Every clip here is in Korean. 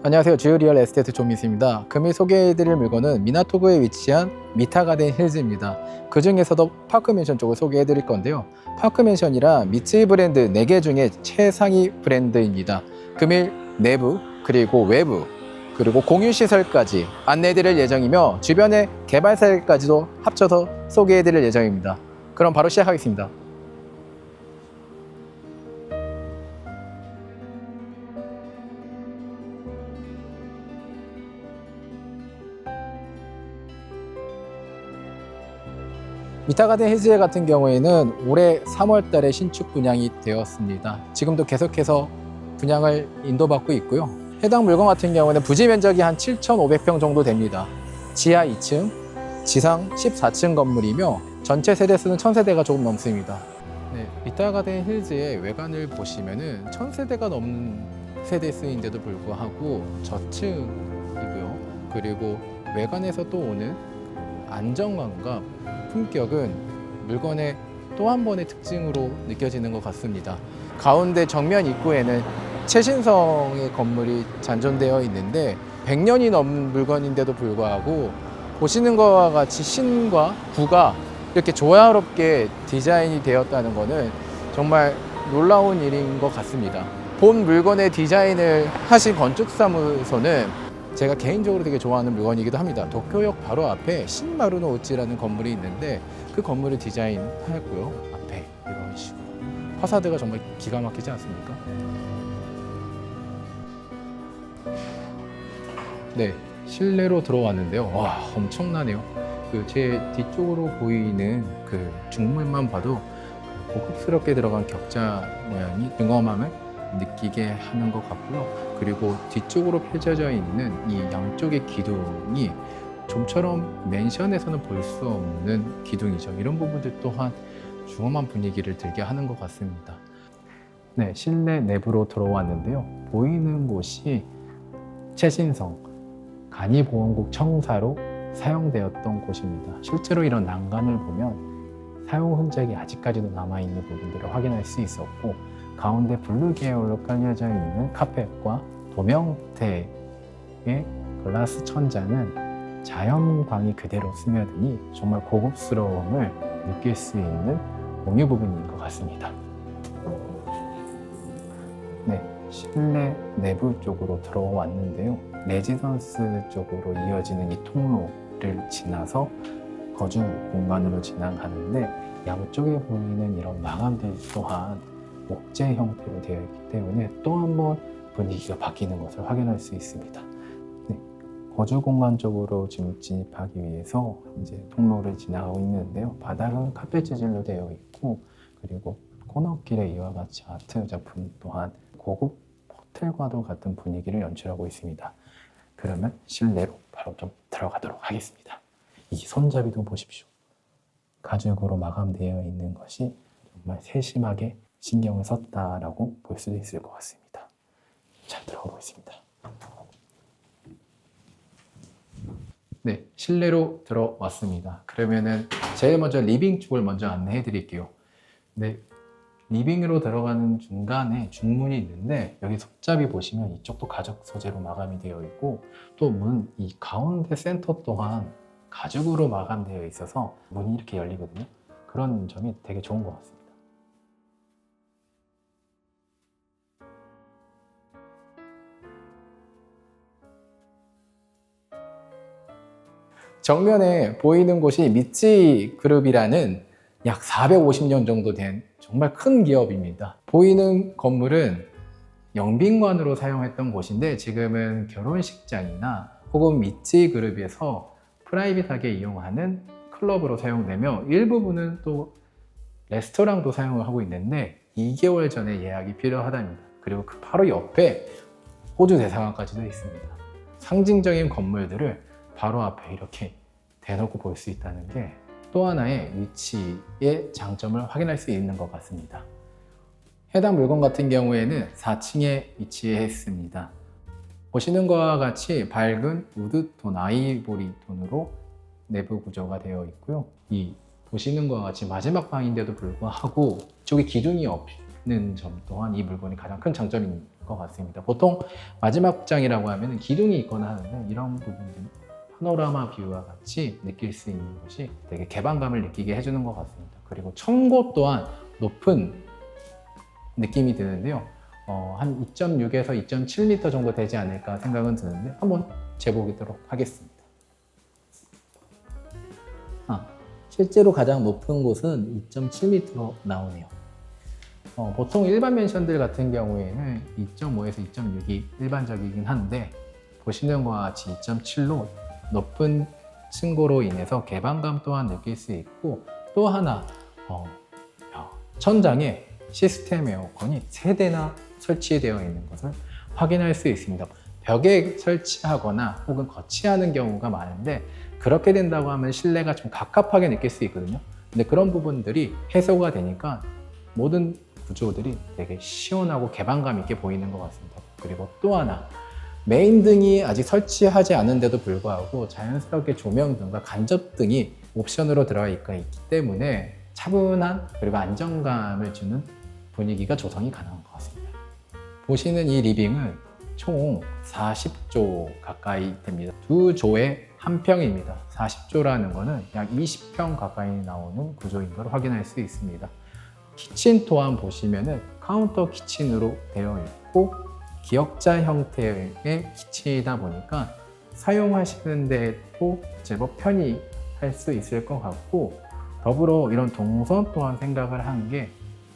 안녕하세요. 주요 리얼 에스테이트 조민수입니다. 금일 소개해드릴 물건은 미나토구에 위치한 미타가든 힐즈입니다. 그 중에서도 파크맨션 쪽을 소개해드릴 건데요. 파크맨션이라 미츠이 브랜드 4개 중에 최상위 브랜드입니다. 금일 내부 그리고 외부 그리고 공유시설까지 안내해드릴 예정이며 주변의 개발사까지도 합쳐서 소개해드릴 예정입니다. 그럼 바로 시작하겠습니다. 미타가든 힐즈 같은 경우에는 올해 3월 달에 신축 분양이 되었습니다. 지금도 계속해서 분양을 인도받고 있고요. 해당 물건 같은 경우는 부지 면적이 한 7,500평 정도 됩니다. 지하 2층, 지상 14층 건물이며 전체 세대수는 1000세대가 조금 넘습니다. 네, 미타가든 힐즈의 외관을 보시면은 1000세대가 넘는 세대수인데도 불구하고 저층이고요. 그리고 외관에서 또 오는 안정감과 품격은 물건의 또 한 번의 특징으로 느껴지는 것 같습니다. 가운데 정면 입구에는 최신성의 건물이 잔존되어 있는데 100년이 넘은 물건인데도 불구하고 보시는 것과 같이 신과 구가 이렇게 조화롭게 디자인이 되었다는 것은 정말 놀라운 일인 것 같습니다. 본 물건의 디자인을 하신 건축사무소는 제가 개인적으로 되게 좋아하는 물건이기도 합니다. 도쿄역 바로 앞에 신마루노 우찌라는 건물이 있는데 그 건물을 디자인하였고요. 앞에 이런 식으로 파사드가 정말 기가 막히지 않습니까? 네, 실내로 들어왔는데요. 와, 엄청나네요. 그 제 뒤쪽으로 보이는 그 중문만 봐도 고급스럽게 들어간 격자 모양이 등엄함을 느끼게 하는 것 같고요. 그리고 뒤쪽으로 펼쳐져 있는 이 양쪽의 기둥이 좀처럼 맨션에서는 볼 수 없는 기둥이죠. 이런 부분들 또한 중엄한 분위기를 들게 하는 것 같습니다. 네, 실내 내부로 들어왔는데요. 보이는 곳이 최신성 간이보원국 청사로 사용되었던 곳입니다. 실제로 이런 난간을 보면 사용 흔적이 아직까지도 남아있는 부분들을 확인할 수 있었고, 가운데 블루 계열로 깔려져 있는 카펫과 도명대의 글라스 천장은 자연광이 그대로 스며드니 정말 고급스러움을 느낄 수 있는 공유 부분인 것 같습니다. 네, 실내 내부 쪽으로 들어왔는데요. 레지던스 쪽으로 이어지는 이 통로를 지나서 거주 공간으로 지나가는데, 양쪽에 보이는 이런 마감들 또한 목재 형태로 되어 있기 때문에 또 한 번 분위기가 바뀌는 것을 확인할 수 있습니다. 네, 거주 공간 쪽으로 지금 진입하기 위해서 이제 통로를 지나가고 있는데요. 바닥은 카펫 재질로 되어 있고, 그리고 코너길에 이와 같이 아트 작품 또한 고급 호텔과도 같은 분위기를 연출하고 있습니다. 그러면 실내로 바로 좀 들어가도록 하겠습니다. 이 손잡이도 보십시오. 가죽으로 마감되어 있는 것이 정말 세심하게 신경을 썼다라고 볼 수도 있을 것 같습니다. 자, 들어가 보겠습니다. 네, 실내로 들어왔습니다. 그러면은 제일 먼저 리빙 쪽을 먼저 안내해 드릴게요. 네, 리빙으로 들어가는 중간에 중문이 있는데, 여기 손잡이 보시면 이쪽도 가죽 소재로 마감이 되어 있고, 또 문 이 가운데 센터 또한 가죽으로 마감되어 있어서 문이 이렇게 열리거든요. 그런 점이 되게 좋은 것 같습니다. 정면에 보이는 곳이 미츠이 그룹이라는 약 450년 정도 된 정말 큰 기업입니다. 보이는 건물은 영빈관으로 사용했던 곳인데, 지금은 결혼식장이나 혹은 미츠이 그룹에서 프라이빗하게 이용하는 클럽으로 사용되며, 일부분은 또 레스토랑도 사용을 하고 있는데 2개월 전에 예약이 필요하답니다. 그리고 그 바로 옆에 호주 대사관까지도 있습니다. 상징적인 건물들을 바로 앞에 이렇게 대놓고 볼 수 있다는 게 또 하나의 위치의 장점을 확인할 수 있는 것 같습니다. 해당 물건 같은 경우에는 4층에 위치했습니다. 보시는 것과 같이 밝은 우드톤, 아이보리 톤으로 내부 구조가 되어 있고요. 이 보시는 것과 같이 마지막 방인데도 불구하고 이쪽에 기둥이 없는 점 또한 이 물건이 가장 큰 장점인 것 같습니다. 보통 마지막 극장이라고 하면 기둥이 있거나 하는데 이런 부분들은 파노라마 뷰와 같이 느낄 수 있는 것이 되게 개방감을 느끼게 해주는 것 같습니다. 그리고 청고 또한 높은 느낌이 드는데요. 한 2.6에서 2.7m 정도 되지 않을까 생각은 드는데 한번 재보도록 하겠습니다. 실제로 가장 높은 곳은 2.7m로 나오네요. 보통 일반 맨션들 같은 경우에는 2.5에서 2.6이 일반적이긴 한데 보시는 것과 같이 2.7로 높은 층고로 인해서 개방감 또한 느낄 수 있고, 또 하나 천장에 시스템 에어컨이 3대나 설치되어 있는 것을 확인할 수 있습니다. 벽에 설치하거나 혹은 거치하는 경우가 많은데 그렇게 된다고 하면 실내가 좀 갑갑하게 느낄 수 있거든요. 근데 그런 부분들이 해소가 되니까 모든 구조들이 되게 시원하고 개방감 있게 보이는 것 같습니다. 그리고 또 하나, 메인 등이 아직 설치하지 않은데도 불구하고 자연스럽게 조명등과 간접등이 옵션으로 들어가 있기 때문에 차분한 그리고 안정감을 주는 분위기가 조성이 가능한 것 같습니다. 보시는 이 리빙은 총 40조 가까이 됩니다. 2조에 1평입니다. 40조라는 거는 약 20평 가까이 나오는 구조인 걸 확인할 수 있습니다. 키친 또한 보시면은 카운터 키친으로 되어 있고 기역자 형태의 키친이다 보니까 사용하시는데도 제법 편히 할 수 있을 것 같고, 더불어 이런 동선 또한 생각을 한 게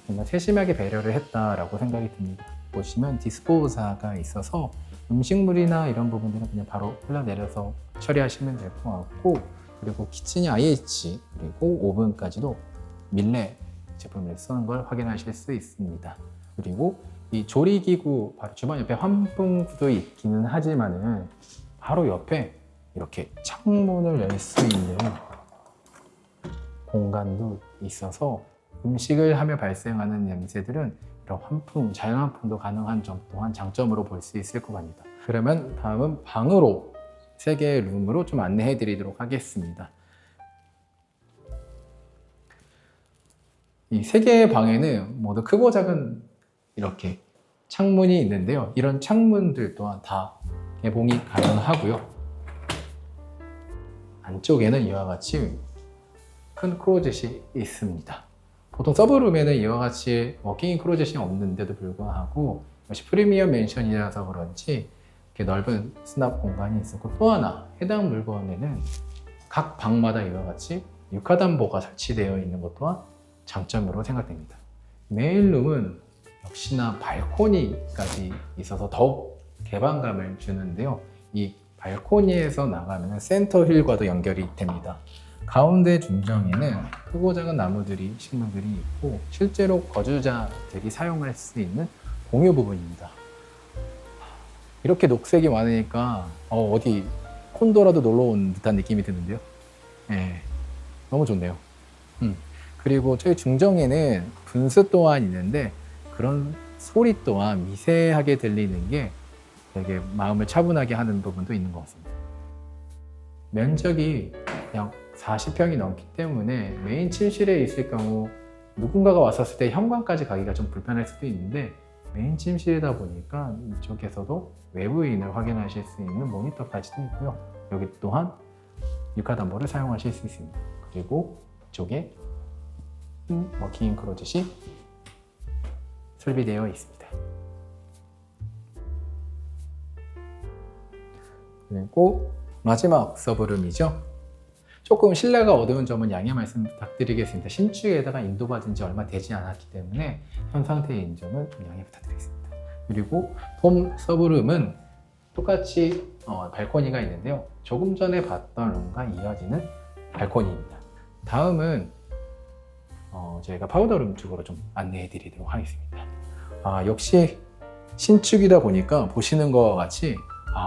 정말 세심하게 배려를 했다라고 생각이 듭니다. 보시면 디스포자가 있어서 음식물이나 이런 부분들은 그냥 바로 흘러내려서 처리하시면 될 것 같고, 그리고 키친이 IH 그리고 오븐까지도 밀레 제품을 쓰는 걸 확인하실 수 있습니다. 그리고 이 조리기구 바로 주방 옆에 환풍구도 있기는 하지만은 바로 옆에 이렇게 창문을 열 수 있는 공간도 있어서 음식을 하며 발생하는 냄새들은 이런 환풍, 자연환풍도 가능한 점 또한 장점으로 볼 수 있을 것 같습니다. 그러면 다음은 방으로, 3개의 룸으로 좀 안내해 드리도록 하겠습니다. 이 3개의 방에는 모두 크고 작은 이렇게 창문이 있는데요. 이런 창문들 또한 다 개봉이 가능하고요. 안쪽에는 이와 같이 큰 크로젯이 있습니다. 보통 서브룸에는 이와 같이 워킹인 크로젯이 없는데도 불구하고 이것이 프리미엄 맨션이라서 그런지 이렇게 넓은 수납 공간이 있었고, 또 하나 해당 물건에는 각 방마다 이와 같이 유카담보가 설치되어 있는 것 또한 장점으로 생각됩니다. 메인룸은 역시나 발코니까지 있어서 더욱 개방감을 주는데요. 이 발코니에서 나가면 센터 힐과도 연결이 됩니다. 가운데 중정에는 크고 작은 나무들이, 식물들이 있고 실제로 거주자들이 사용할 수 있는 공유 부분입니다. 이렇게 녹색이 많으니까 어디 콘도라도 놀러 온 듯한 느낌이 드는데요. 네, 너무 좋네요. 그리고 저희 중정에는 분수 또한 있는데 그런 소리 또한 미세하게 들리는 게 되게 마음을 차분하게 하는 부분도 있는 것 같습니다. 면적이 약 40평이 넘기 때문에 메인 침실에 있을 경우 누군가가 왔었을 때 현관까지 가기가 좀 불편할 수도 있는데, 메인 침실이다 보니까 이쪽에서도 외부인을 확인하실 수 있는 모니터까지도 있고요. 여기 또한 유카담보를 사용하실 수 있습니다. 그리고 이쪽에 워킹인 크로젯이 설비되어 있습니다. 그리고 마지막 서브룸이죠. 조금 실내가 어두운 점은 양해 말씀 부탁드리겠습니다. 신축에다가 인도받은 지 얼마 되지 않았기 때문에 현 상태인 점은 좀 양해 부탁드리겠습니다. 그리고 홈 서브룸은 똑같이 발코니가 있는데요. 조금 전에 봤던 룸과 이어지는 발코니입니다. 다음은 저희가 파우더룸 쪽으로 좀 안내해 드리도록 하겠습니다. 역시 신축이다 보니까 보시는 것과 같이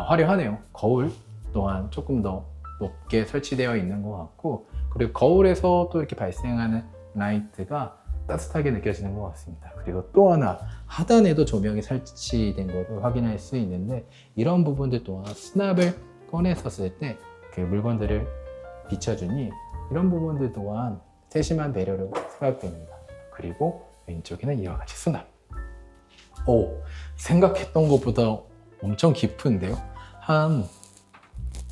화려하네요. 거울 또한 조금 더 높게 설치되어 있는 것 같고, 그리고 거울에서 또 이렇게 발생하는 라이트가 따뜻하게 느껴지는 것 같습니다. 그리고 또 하나 하단에도 조명이 설치된 것을 확인할 수 있는데, 이런 부분들 또한 수납을 꺼냈었을 때 그 물건들을 비춰주니 이런 부분들 또한 세심한 배려로 생각됩니다. 그리고 왼쪽에는 이와 같이 수납. 생각했던 것보다 엄청 깊은데요. 한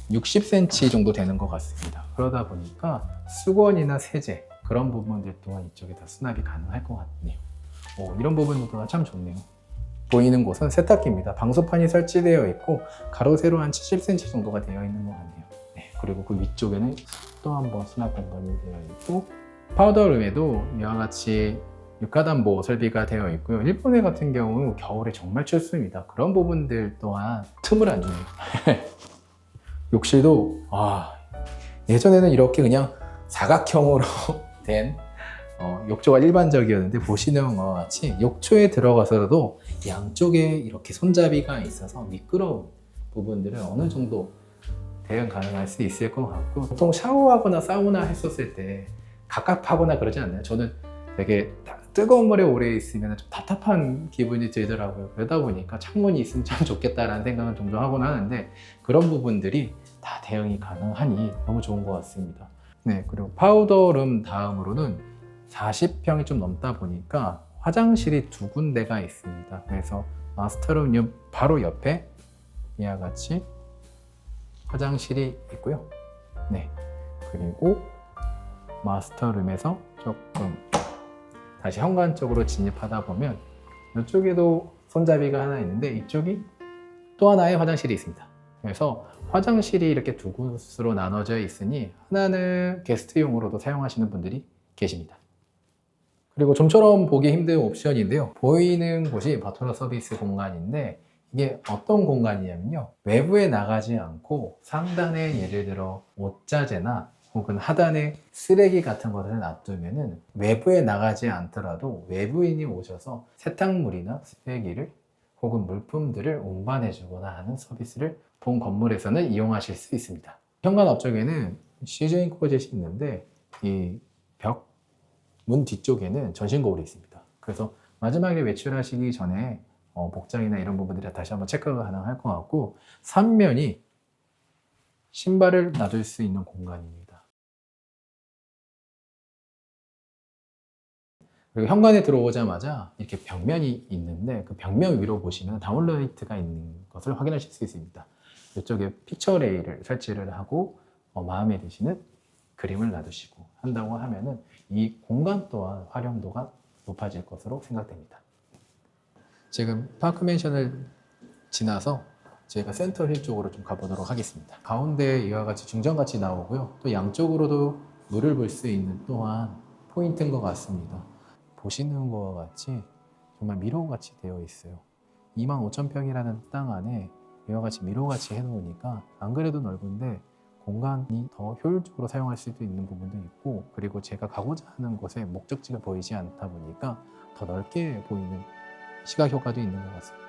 60cm 정도 되는 것 같습니다. 그러다 보니까 수건이나 세제 그런 부분들 또한 이쪽에 다 수납이 가능할 것 같네요. 이런 부분도 참 좋네요. 보이는 곳은 세탁기입니다. 방수판이 설치되어 있고 가로 세로 한 70cm 정도가 되어 있는 것 같네요. 네, 그리고 그 위쪽에는 또 한 번 수납 공간이 되어 있고 파우더룸에도 이와 같이 육하단보 설비가 되어 있고요. 일본에 같은 경우 겨울에 정말 춥습니다. 그런 부분들 또한 틈을 안 주네요. 욕실도 예전에는 이렇게 그냥 사각형으로 된 욕조가 일반적이었는데 보시는 것과 같이 욕조에 들어가서도 양쪽에 이렇게 손잡이가 있어서 미끄러운 부분들은 어느 정도 대응 가능할 수 있을 것 같고, 보통 샤워하거나 사우나 했었을 때 갑갑하거나 그러지 않나요? 저는 되게 뜨거운 물에 오래 있으면 좀 답답한 기분이 들더라고요. 그러다 보니까 창문이 있으면 참 좋겠다라는 생각은 종종 하곤 하는데, 그런 부분들이 다 대응이 가능하니 너무 좋은 것 같습니다. 네, 그리고 파우더룸 다음으로는 40평이 좀 넘다 보니까 화장실이 두 군데가 있습니다. 그래서 마스터룸 바로 옆에 이와 같이 화장실이 있고요. 네, 그리고 마스터룸에서 조금 다시 현관 쪽으로 진입하다 보면 이쪽에도 손잡이가 하나 있는데 이쪽이 또 하나의 화장실이 있습니다. 그래서 화장실이 이렇게 두 곳으로 나눠져 있으니 하나는 게스트용으로도 사용하시는 분들이 계십니다. 그리고 좀처럼 보기 힘든 옵션인데요. 보이는 곳이 바토너 서비스 공간인데 이게 어떤 공간이냐면요. 외부에 나가지 않고 상단에 예를 들어 옷자재나 혹은 하단에 쓰레기 같은 것을 놔두면은 외부에 나가지 않더라도 외부인이 오셔서 세탁물이나 쓰레기를 혹은 물품들을 운반해 주거나 하는 서비스를 본 건물에서는 이용하실 수 있습니다. 현관 앞쪽에는 시즈닝 코젯이 있는데 이 벽 문 뒤쪽에는 전신 거울이 있습니다. 그래서 마지막에 외출하시기 전에 복장이나 이런 부분들이 다시 한번 체크가 가능할 것 같고, 3면이 신발을 놔둘 수 있는 공간입니다. 그리고 현관에 들어오자마자 이렇게 벽면이 있는데 그 벽면 위로 보시면 다운라이트가 있는 것을 확인하실 수 있습니다. 이쪽에 픽처 레일을 설치를 하고 마음에 드시는 그림을 놔두시고 한다고 하면은 이 공간 또한 활용도가 높아질 것으로 생각됩니다. 지금 파크맨션을 지나서 저희가 센터힐 쪽으로 좀 가보도록 하겠습니다. 가운데에 이와 같이 중정같이 나오고요. 또 양쪽으로도 물을 볼 수 있는 또한 포인트인 것 같습니다. 보시는 것과 같이 정말 미로같이 되어 있어요. 25,000평이라는 땅 안에 이와 같이 미로같이 해놓으니까 안 그래도 넓은데 공간이 더 효율적으로 사용할 수도 있는 부분도 있고, 그리고 제가 가고자 하는 곳에 목적지가 보이지 않다 보니까 더 넓게 보이는 시각 효과도 있는 것 같습니다.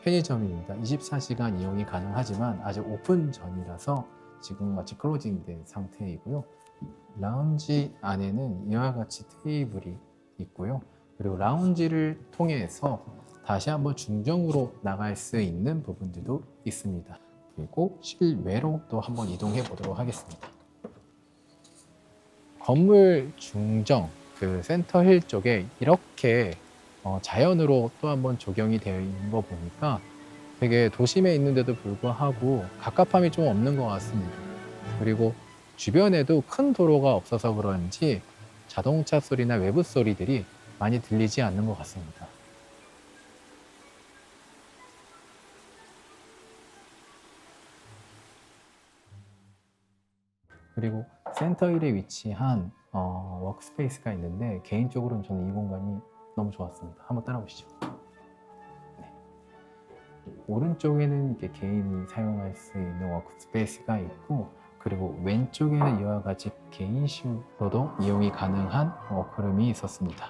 편의점입니다. 24시간 이용이 가능하지만 아직 오픈 전이라서 지금 같이 클로징된 상태이고요. 라운지 안에는 이와 같이 테이블이 있고요. 그리고 라운지를 통해서 다시 한번 중정으로 나갈 수 있는 부분들도 있습니다. 그리고 실외로 또 한번 이동해 보도록 하겠습니다. 건물 중정, 그 센터힐 쪽에 이렇게 자연으로 또 한번 조경이 되어 있는 거 보니까 되게 도심에 있는데도 불구하고 갑갑함이 좀 없는 것 같습니다. 그리고 주변에도 큰 도로가 없어서 그런지 자동차 소리나 외부 소리들이 많이 들리지 않는 것 같습니다. 그리고 센터힐에 위치한 워크스페이스가 있는데 개인적으로는 저는 이 공간이 너무 좋았습니다. 한번 따라오시죠. 네. 오른쪽에는 이렇게 개인이 사용할 수 있는 워크스페이스가 있고, 그리고 왼쪽에는 이와 같이 개인식으로도 이용이 가능한 워크룸이 있었습니다.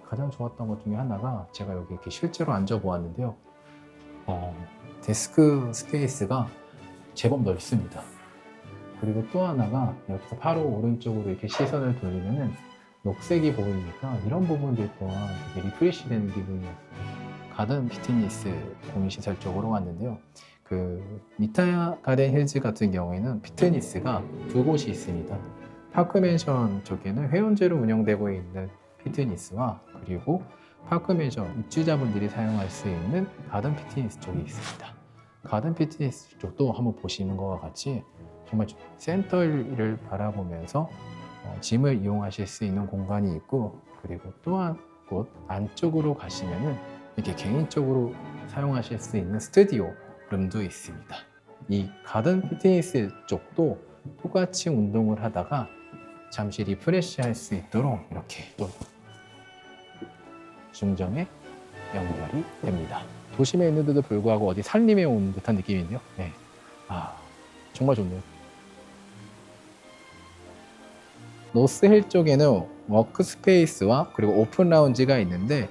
가장 좋았던 것 중에 하나가 제가 여기 이렇게 실제로 앉아보았는데요. 데스크 스페이스가 제법 넓습니다. 그리고 또 하나가 여기서 바로 오른쪽으로 이렇게 시선을 돌리면은 녹색이 보이니까 이런 부분들 또한 되게 리프레시 되는 기분이었어요. 가든 피트니스 공유시설 쪽으로 왔는데요. 그 미타 가든 힐즈 같은 경우에는 피트니스가 두 곳이 있습니다. 파크맨션 쪽에는 회원제로 운영되고 있는 피트니스와 그리고 파크맨션 입주자분들이 사용할 수 있는 가든 피트니스 쪽이 있습니다. 가든 피트니스 쪽도 한번 보시는 것과 같이 정말 센터를 바라보면서 짐을 이용하실 수 있는 공간이 있고, 그리고 또한 곳 안쪽으로 가시면은 이렇게 개인적으로 사용하실 수 있는 스튜디오 룸도 있습니다. 이 가든 피트니스 쪽도 똑같이 운동을 하다가 잠시 리프레시 할 수 있도록 이렇게 또 중정에 연결이 됩니다. 도심에 있는데도 불구하고 어디 산림에 온 듯한 느낌인데요. 네. 정말 좋네요. 노스힐 쪽에는 워크스페이스와 그리고 오픈 라운지가 있는데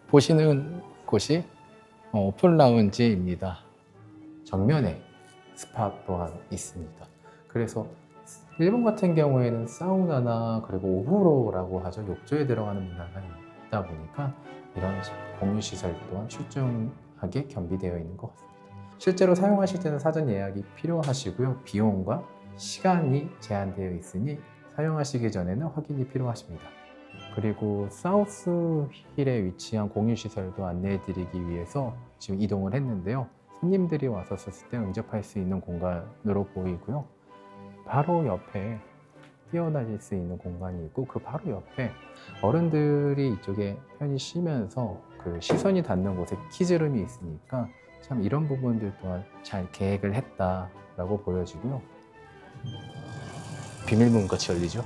보시는 곳이 오픈 라운지입니다. 정면에 스파 또한 있습니다. 그래서 일본 같은 경우에는 사우나나 그리고 오브로라고 하죠. 욕조에 들어가는 문화가 있다 보니까 이런 공유시설 또한 출중하게 겸비되어 있는 것 같습니다. 실제로 사용하실 때는 사전 예약이 필요하시고요. 비용과 시간이 제한되어 있으니 사용하시기 전에는 확인이 필요하십니다. 그리고 사우스 힐에 위치한 공유시설도 안내해 드리기 위해서 지금 이동을 했는데요. 손님들이 와서 썼을 때 응접할 수 있는 공간으로 보이고요. 바로 옆에 뛰어다닐 수 있는 공간이 있고, 그 바로 옆에 어른들이 이쪽에 편히 쉬면서 그 시선이 닿는 곳에 키즈룸이 있으니까 참 이런 부분들 또한 잘 계획을 했다라고 보여지고요. 비밀문 같이 열리죠.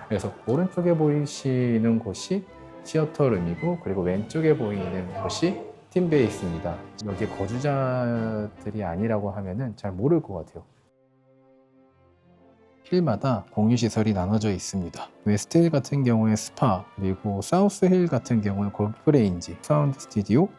그래서 오른쪽에 보이시는 곳이 시어터룸이고, 그리고 왼쪽에 보이는 곳이 팀베이스입니다. 여기 거주자들이 아니라고 하면은 잘 모를 것 같아요. 힐마다 공유시설이 나눠져 있습니다. 웨스트 힐 같은 경우에 스파, 그리고 사우스 힐 같은 경우는 골프 레인지, 사운드 스튜디오,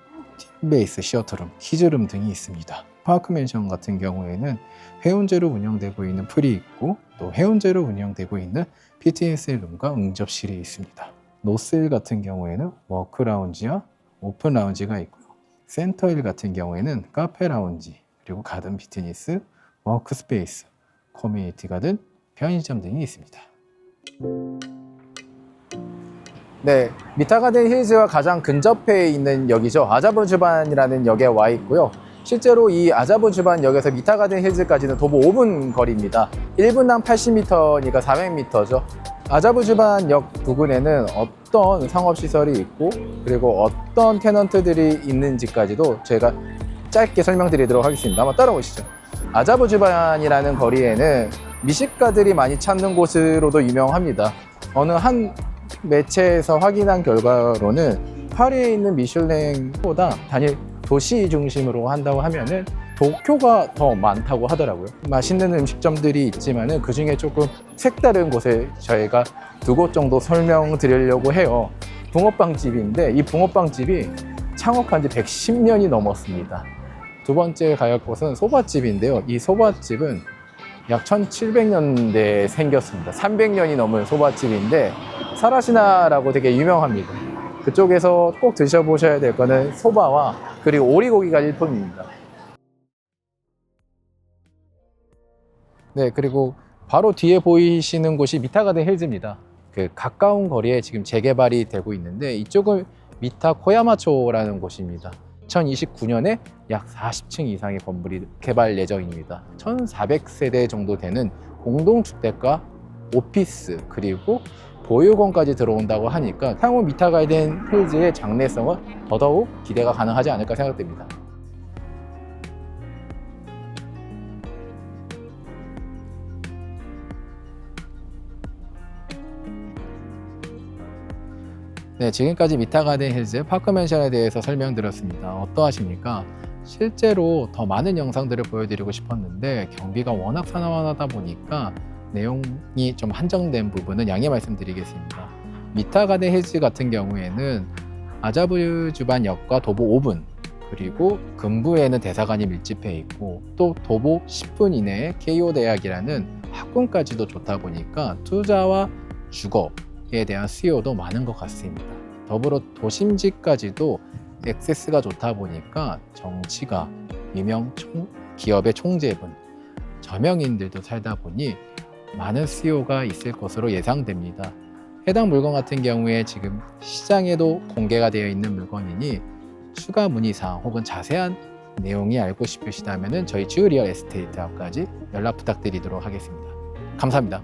팀베이스, 시어터룸, 키즈룸 등이 있습니다. 파크맨션 같은 경우에는 회원제로 운영되고 있는 풀이 있고, 또 회원제로 운영되고 있는 피트니스 룸과 응접실이 있습니다. 노스힐 같은 경우에는 워크 라운지와 오픈 라운지가 있고요. 센터힐 같은 경우에는 카페 라운지, 그리고 가든 피트니스, 워크스페이스, 커뮤니티 가든, 편의점 등이 있습니다. 네, 미타가든 힐즈와 가장 근접해 있는 역이죠. 아자부주반이라는 역에 와 있고요. 실제로 이 아자부주반역에서 미타가든 힐즈까지는 도보 5분 거리입니다. 1분당 80m니까 400m죠. 아자부주반역 부근에는 어떤 상업시설이 있고, 그리고 어떤 테넌트들이 있는지까지도 제가 짧게 설명드리도록 하겠습니다. 한번 따라오시죠. 아자부주반이라는 거리에는 미식가들이 많이 찾는 곳으로도 유명합니다. 어느 한 매체에서 확인한 결과로는 파리에 있는 미슐랭보다 단일 도시 중심으로 한다고 하면은 도쿄가 더 많다고 하더라고요. 맛있는 음식점들이 있지만은 그 중에 조금 색다른 곳에 저희가 2곳 정도 설명드리려고 해요. 붕어빵집인데 이 붕어빵집이 창업한 지 110년이 넘었습니다. 두 번째 갈 곳은 소바집인데요. 이 소바집은 약 1700년대에 생겼습니다. 300년이 넘은 소바집인데 사라시나라고 되게 유명합니다. 그쪽에서 꼭 드셔보셔야 될 거는 소바와 그리고 오리고기가 일품입니다. 네, 그리고 바로 뒤에 보이시는 곳이 미타가든 힐즈입니다. 그 가까운 거리에 지금 재개발이 되고 있는데 이쪽은 미타 코야마초라는 곳입니다. 2029년에 약 40층 이상의 건물이 개발 예정입니다. 1400세대 정도 되는 공동주택과 오피스 그리고 보유건까지 들어온다고 하니까 향후 미타가든 힐즈의 장래성은 더더욱 기대가 가능하지 않을까 생각됩니다. 네, 지금까지 미타가든 힐즈 파크맨션에 대해서 설명드렸습니다. 어떠하십니까? 실제로 더 많은 영상들을 보여드리고 싶었는데 경비가 워낙 산만하다 보니까 내용이 좀 한정된 부분은 양해 말씀드리겠습니다. 미타가든 힐즈 같은 경우에는 아자부주반역과 도보 5분, 그리고 근부에는 대사관이 밀집해 있고 또 도보 10분 이내에 케이오 대학이라는 학군까지도 좋다 보니까 투자와 주거에 대한 수요도 많은 것 같습니다. 더불어 도심지까지도 액세스가 좋다 보니까 정치가, 유명 기업의 총재분, 저명인들도 살다 보니 많은 수요가 있을 것으로 예상됩니다. 해당 물건 같은 경우에 지금 시장에도 공개가 되어 있는 물건이니 추가 문의사항 혹은 자세한 내용이 알고 싶으시다면 저희 주리얼 에스테이트하고까지 연락 부탁드리도록 하겠습니다. 감사합니다.